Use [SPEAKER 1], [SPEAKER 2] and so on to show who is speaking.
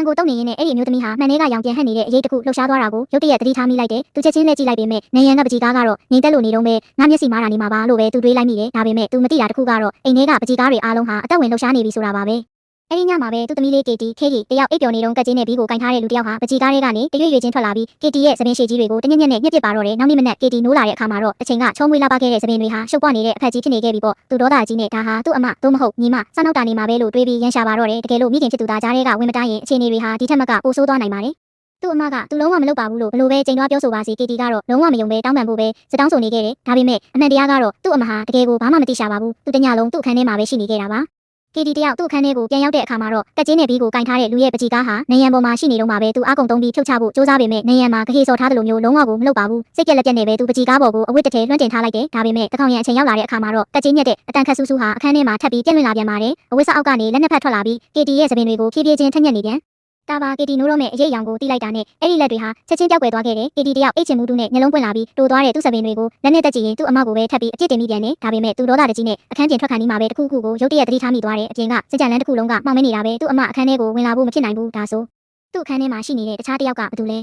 [SPEAKER 1] န်ကိုတုံနေရင်းနဲ့အဲ့ဒီအမျိုးသမီးဟာမှန်ထဲကရောင်ပြန်ဟပ်နေတဲ့အရေးတစ်ခုလှုပ်ရှားသွားတာကိုရုတ်တရက်သတိထားမိလိုက်တယ်သူချက်ချင်းလက်ကြည့်လိုက်ပေမဲ့နန်ရန်ကပကြီးကားကတော့ငြိမ်သက်လို့နေတော့ပဲငါမျက်စိမားတာနေမှာပါလို့ပဲသူတွေးလိုက်မိတယ်ဒါပေမဲ့သူမသိတာတစ်ခုကတော့အိမ်ထဲကပကြီးကားတွေအားလုံးဟာအသက်ဝင်လှုပ်ရှားနေပြီဆိုတာပါပဲအဲ့ဒီညမှာပဲသူ့သမီးလေးကေတီခေကြီးတယောက်အိပ်ပျော်နေတော့ကက်ကျင်းနဲ့ဘီကိုကင်ထားတဲ့လူတယောက်ဟာပကြီးကားတွေကနေတရွေ့ရွေ့ချင်းထွက်လာပြီးကေတီရဲ့သပင်ရှည်ကြီးတွေကိုတညက်ညက်နဲ့ညှစ်ပစ်ပါတော့တယ်နောက်နေ့မနက်ကေတီနိုးလာတဲ့အခါမှာတော့အချိန်ကချုံမွေးလာပါခဲ့တဲ့သပင်တွေဟာရှုပ်ပွားနေတဲ့အဖက်ကြီးဖြစ်နေခဲ့ပြီပေါ့သူဒေါသကြီးနဲ့ဒါဟာသူ့အမသို့မဟုတ်ညီမစနောက်တာနေမှာပဲလို့တွေးပြီးရန်ရှာပါတော့တယ်တကယ်လို့မိခင်ဖြစ်သူသားကြားထဲကဝင်မတိုင်းရင်အခြေအနေတွေဟာဒီထက်မကပိုဆိုးသွားနိုင်ပါတယ်သူ့အမကသူလုံးဝမလုပ်ပါဘူးလို့ဘလို့ပဲကြိမ်တွားပြောဆိုပါစီကေတီကတော့လုံးဝမယုံပဲတောင်းပန်ဖို့ပဲစတောင်းဆိုနေခဲ့တယ်ဒါပေမဲ့အမှန်တရားကတော့သူ့အမဟာတကယ်ကိုဘာမှမသိရှာပါဘူးသူတညလုံးသူ့အခန်းထဲမှာပဲရှိနေခဲ့တာပါကေတီတယောက်သူ့အခန်းထဲကိုပြန်ရောက်တဲ့အခါမှာတော့ကက်ကျင်းနဲ့ဘီကိုကင်ထားတဲ့လူရဲ့ပကြီးကားဟာနယံပေါ်မှာရှိနေတော့မှပဲသူအကုံတုံးပြီးဖြုတ်ချဖို့စူးစမ်းပေမဲ့နယံမှာကဟေစော်ထားတယ်လို့မျိုးလုံးဝကိုမလုပ်ပါဘူးစိတ်ပြက်လက်ပြက်နဲ့ပဲသူပကြီးကားပေါ်ကိုအဝတ်တထဲလွှမ်းတင်ထားလိုက်တယ်ဒါပေမဲ့တခေါင်ရံအချိန်ရောက်လာတဲ့အခါမှာတော့ကက်ကျင်းညက်တဲ့အတန်ခတ်ဆူဆူဟာအခန်းထဲမှာထပ်ပြီးပြက်လွင်လာပြန်ပါတယ်အဝတ်စအောက်ကနေလက်နှစ်ဖက်ထွက်လာပြီးကေတီရဲ့သပင်တွေကိုဖြည်းဖြည်းချင်းထက်ညက်နေပြန်တာပါကေတီနိုးတော့မဲ့အရေးအယောင်ကိုတီးလိုက်တာနဲ့အဲ့ဒီလက်တွေဟာချက်ချင်းပြောက်ကွယ်သွားခဲ့တယ်ကေတီတယောက်အိတ်ချင်မှုတူနဲ့ညလုံးပွင့်လာပြီးတိုးသွားတဲ့သူ့သပင်တွေကိုလက်နဲ့တက်ကြည့်ရင်သူ့အမကိုပဲထပ်ပြီးအပြစ်တင်မိပြန်တယ်ဒါပေမဲ့သူဒေါသတကြီးနဲ့အခန်းပြင်ထွက်ခါနီးမှာပဲတခုခုကိုရုတ်တရက်သတိထားမိသွားတယ်အပြင်ကစကြံလန်းတစ်ခုလုံးကမှောင်မနေတာပဲသူ့အမအခန်းထဲကိုဝင်လာဖို့မဖြစ်နိုင်ဘူးဒါဆိုသူ့အခန်းထဲမှာရှိနေတဲ့တခြားတစ်ယောက်ကဘာတူလဲ